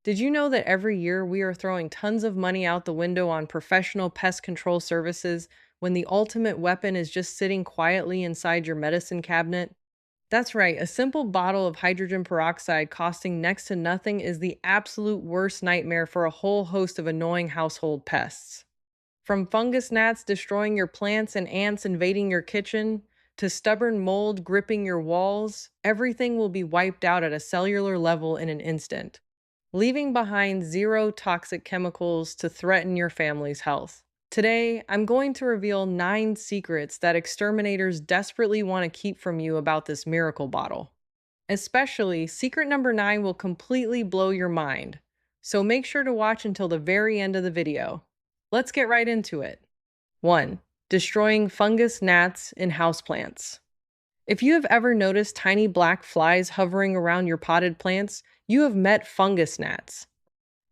Did you know that every year we are throwing tons of money out the window on professional pest control services when the ultimate weapon is just sitting quietly inside your medicine cabinet? That's right, a simple bottle of hydrogen peroxide costing next to nothing is the absolute worst nightmare for a whole host of annoying household pests. From fungus gnats destroying your plants and ants invading your kitchen, to stubborn mold gripping your walls, everything will be wiped out at a cellular level in an instant, leaving behind zero toxic chemicals to threaten your family's health. Today, I'm going to reveal 9 secrets that exterminators desperately want to keep from you about this miracle bottle. Especially, secret number 9 will completely blow your mind, so make sure to watch until the very end of the video. Let's get right into it. 1. Destroying fungus gnats in houseplants. If you have ever noticed tiny black flies hovering around your potted plants, you have met fungus gnats.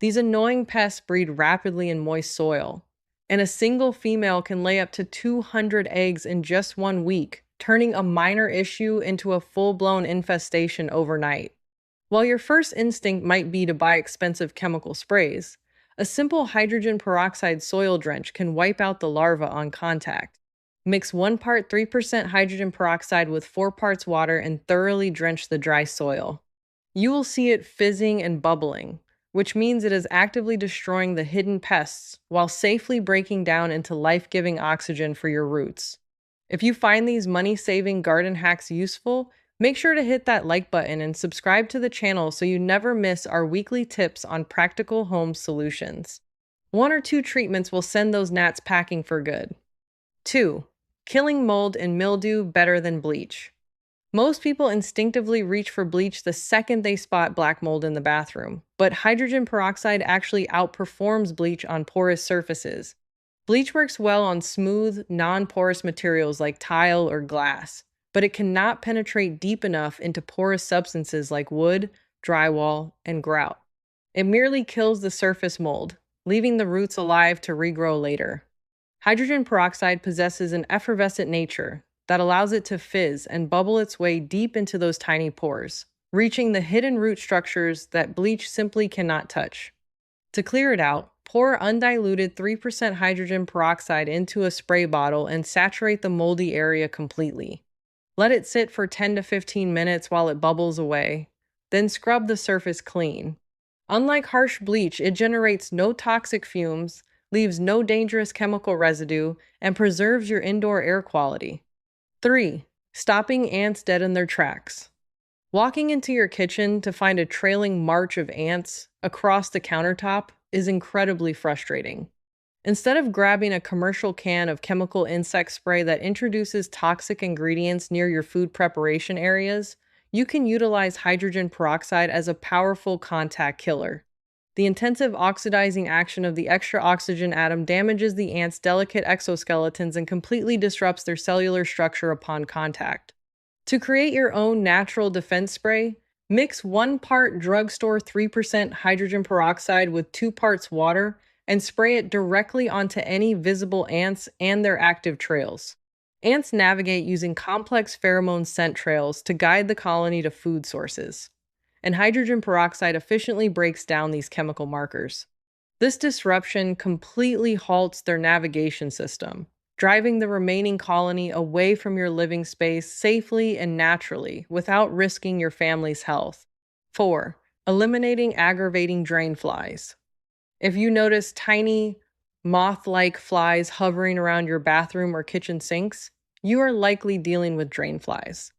These annoying pests breed rapidly in moist soil, and a single female can lay up to 200 eggs in just 1 week, turning a minor issue into a full-blown infestation overnight. While your first instinct might be to buy expensive chemical sprays, a simple hydrogen peroxide soil drench can wipe out the larva on contact. Mix 1 part 3% hydrogen peroxide with 4 parts water and thoroughly drench the dry soil. You will see it fizzing and bubbling, which means it is actively destroying the hidden pests while safely breaking down into life-giving oxygen for your roots. If you find these money-saving garden hacks useful, make sure to hit that like button and subscribe to the channel so you never miss our weekly tips on practical home solutions. 1 or 2 treatments will send those gnats packing for good. 2. Killing mold and mildew better than bleach. Most people instinctively reach for bleach the second they spot black mold in the bathroom, but hydrogen peroxide actually outperforms bleach on porous surfaces. Bleach works well on smooth, non-porous materials like tile or glass, but it cannot penetrate deep enough into porous substances like wood, drywall, and grout. It merely kills the surface mold, leaving the roots alive to regrow later. Hydrogen peroxide possesses an effervescent nature that allows it to fizz and bubble its way deep into those tiny pores, reaching the hidden root structures that bleach simply cannot touch. To clear it out, pour undiluted 3% hydrogen peroxide into a spray bottle and saturate the moldy area completely. Let it sit for 10 to 15 minutes while it bubbles away, then scrub the surface clean. Unlike harsh bleach, it generates no toxic fumes, leaves no dangerous chemical residue, and preserves your indoor air quality. 3. Stopping ants dead in their tracks. Walking into your kitchen to find a trailing march of ants across the countertop is incredibly frustrating. Instead of grabbing a commercial can of chemical insect spray that introduces toxic ingredients near your food preparation areas, you can utilize hydrogen peroxide as a powerful contact killer. The intensive oxidizing action of the extra oxygen atom damages the ants' delicate exoskeletons and completely disrupts their cellular structure upon contact. To create your own natural defense spray, mix 1 part drugstore 3% hydrogen peroxide with 2 parts water and spray it directly onto any visible ants and their active trails. Ants navigate using complex pheromone scent trails to guide the colony to food sources, and hydrogen peroxide efficiently breaks down these chemical markers. This disruption completely halts their navigation system, driving the remaining colony away from your living space safely and naturally without risking your family's health. 4. Eliminating aggravating drain flies. If you notice tiny, moth-like flies hovering around your bathroom or kitchen sinks, you are likely dealing with drain flies.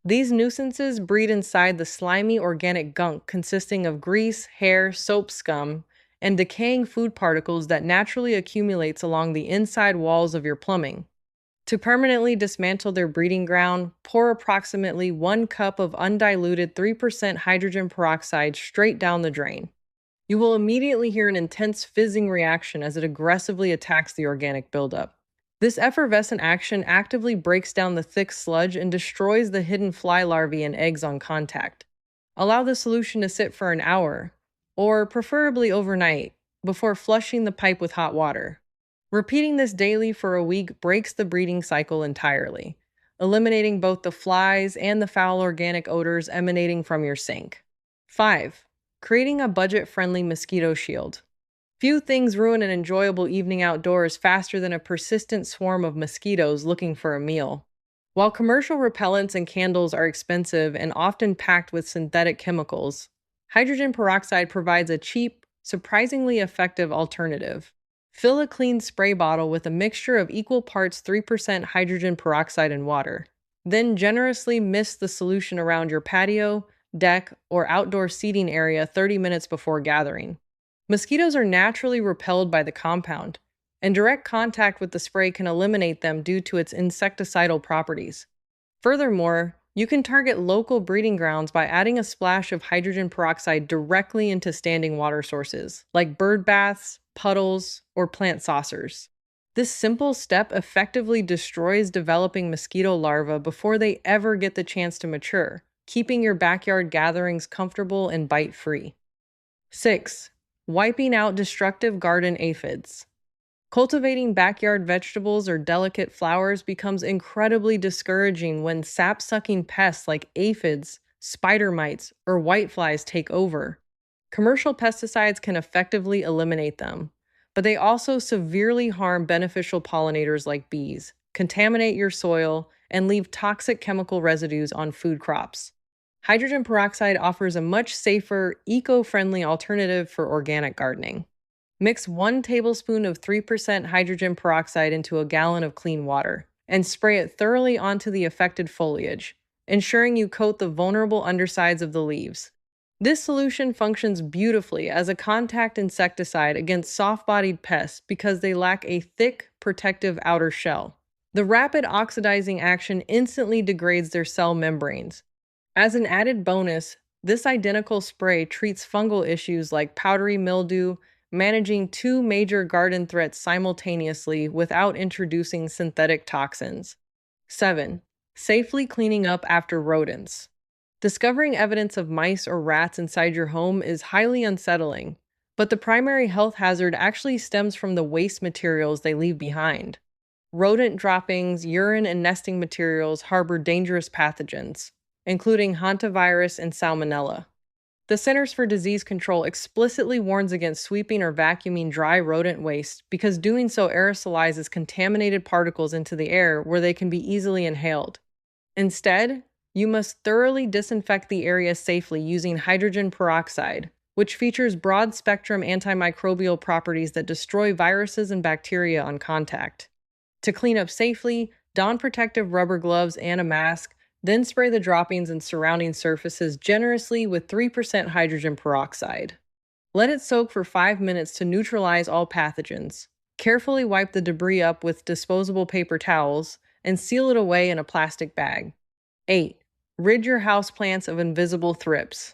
These nuisances breed inside the slimy organic gunk consisting of grease, hair, soap scum, and decaying food particles that naturally accumulates along the inside walls of your plumbing. To permanently dismantle their breeding ground, pour approximately 1 cup of undiluted 3% hydrogen peroxide straight down the drain. You will immediately hear an intense fizzing reaction as it aggressively attacks the organic buildup. This effervescent action actively breaks down the thick sludge and destroys the hidden fly larvae and eggs on contact. Allow the solution to sit for an hour, or preferably overnight, before flushing the pipe with hot water. Repeating this daily for a week breaks the breeding cycle entirely, eliminating both the flies and the foul organic odors emanating from your sink. 5. creating a budget-friendly mosquito shield. Few things ruin an enjoyable evening outdoors faster than a persistent swarm of mosquitoes looking for a meal. While commercial repellents and candles are expensive and often packed with synthetic chemicals, hydrogen peroxide provides a cheap, surprisingly effective alternative. Fill a clean spray bottle with a mixture of equal parts 3% hydrogen peroxide and water. Then generously mist the solution around your patio, deck, or outdoor seating area 30 minutes before gathering. Mosquitoes are naturally repelled by the compound, and direct contact with the spray can eliminate them due to its insecticidal properties. Furthermore, you can target local breeding grounds by adding a splash of hydrogen peroxide directly into standing water sources, like bird baths, puddles, or plant saucers. This simple step effectively destroys developing mosquito larvae before they ever get the chance to mature, keeping your backyard gatherings comfortable and bite-free. 6. Wiping out destructive garden aphids. Cultivating backyard vegetables or delicate flowers becomes incredibly discouraging when sap-sucking pests like aphids, spider mites, or whiteflies take over. Commercial pesticides can effectively eliminate them, but they also severely harm beneficial pollinators like bees, contaminate your soil, and leave toxic chemical residues on food crops. Hydrogen peroxide offers a much safer, eco-friendly alternative for organic gardening. Mix 1 tablespoon of 3% hydrogen peroxide into a gallon of clean water and spray it thoroughly onto the affected foliage, ensuring you coat the vulnerable undersides of the leaves. This solution functions beautifully as a contact insecticide against soft-bodied pests because they lack a thick, protective outer shell. The rapid oxidizing action instantly degrades their cell membranes. As an added bonus, this identical spray treats fungal issues like powdery mildew, managing 2 major garden threats simultaneously without introducing synthetic toxins. 7. Safely cleaning up after rodents. Discovering evidence of mice or rats inside your home is highly unsettling, but the primary health hazard actually stems from the waste materials they leave behind. Rodent droppings, urine, and nesting materials harbor dangerous pathogens, including hantavirus and salmonella. The Centers for Disease Control explicitly warns against sweeping or vacuuming dry rodent waste because doing so aerosolizes contaminated particles into the air where they can be easily inhaled. Instead, you must thoroughly disinfect the area safely using hydrogen peroxide, which features broad-spectrum antimicrobial properties that destroy viruses and bacteria on contact. To clean up safely, don protective rubber gloves and a mask, then spray the droppings and surrounding surfaces generously with 3% hydrogen peroxide. Let it soak for 5 minutes to neutralize all pathogens. Carefully wipe the debris up with disposable paper towels and seal it away in a plastic bag. 8. Rid your houseplants of invisible thrips.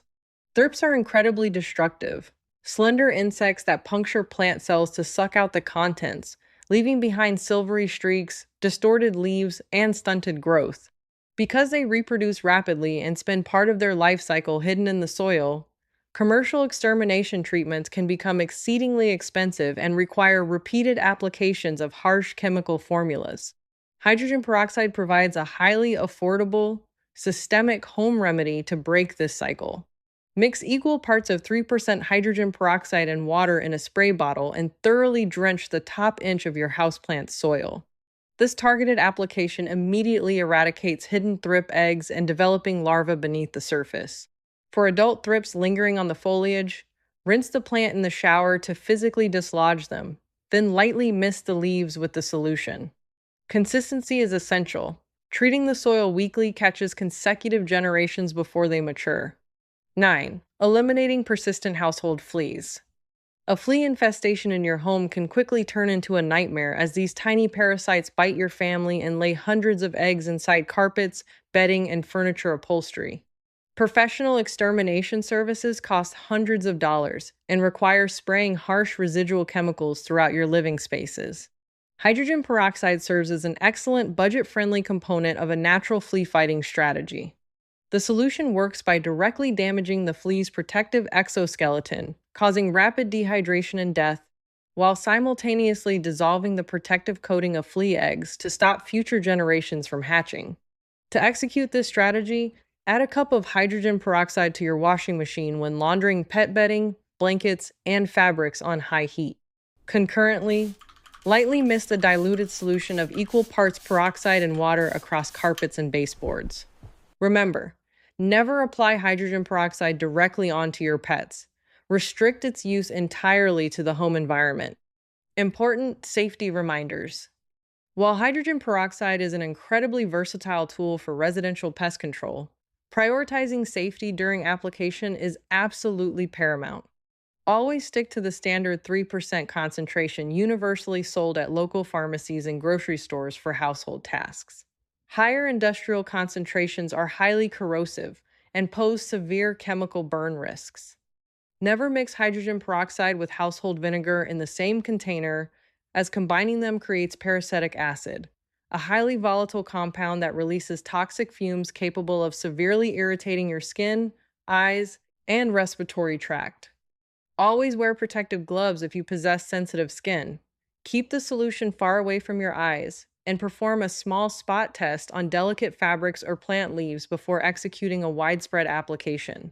Thrips are incredibly destructive, slender insects that puncture plant cells to suck out the contents, leaving behind silvery streaks, distorted leaves, and stunted growth. Because they reproduce rapidly and spend part of their life cycle hidden in the soil, commercial extermination treatments can become exceedingly expensive and require repeated applications of harsh chemical formulas. Hydrogen peroxide provides a highly affordable, systemic home remedy to break this cycle. Mix equal parts of 3% hydrogen peroxide and water in a spray bottle and thoroughly drench the top inch of your houseplant's soil. This targeted application immediately eradicates hidden thrip eggs and developing larvae beneath the surface. For adult thrips lingering on the foliage, rinse the plant in the shower to physically dislodge them, then lightly mist the leaves with the solution. Consistency is essential. Treating the soil weekly catches consecutive generations before they mature. 9. Eliminating persistent household fleas. A flea infestation in your home can quickly turn into a nightmare as these tiny parasites bite your family and lay hundreds of eggs inside carpets, bedding, and furniture upholstery. Professional extermination services cost hundreds of dollars and require spraying harsh residual chemicals throughout your living spaces. Hydrogen peroxide serves as an excellent budget-friendly component of a natural flea-fighting strategy. The solution works by directly damaging the flea's protective exoskeleton, causing rapid dehydration and death, while simultaneously dissolving the protective coating of flea eggs to stop future generations from hatching. To execute this strategy, Add a cup of hydrogen peroxide to your washing machine when laundering pet bedding, blankets, and fabrics on high heat. Concurrently, lightly mist a diluted solution of equal parts peroxide and water across carpets and baseboards. Remember, never apply hydrogen peroxide directly onto your pets. Restrict its use entirely to the home environment. Important safety reminders. While hydrogen peroxide is an incredibly versatile tool for residential pest control, prioritizing safety during application is absolutely paramount. Always stick to the standard 3% concentration universally sold at local pharmacies and grocery stores for household tasks. Higher industrial concentrations are highly corrosive and pose severe chemical burn risks. Never mix hydrogen peroxide with household vinegar in the same container, as combining them creates peracetic acid, a highly volatile compound that releases toxic fumes capable of severely irritating your skin, eyes, and respiratory tract. Always wear protective gloves if you possess sensitive skin. Keep the solution far away from your eyes, and perform a small spot test on delicate fabrics or plant leaves before executing a widespread application.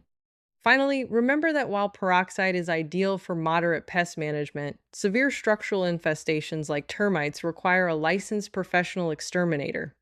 Finally, remember that while peroxide is ideal for moderate pest management, severe structural infestations like termites require a licensed professional exterminator.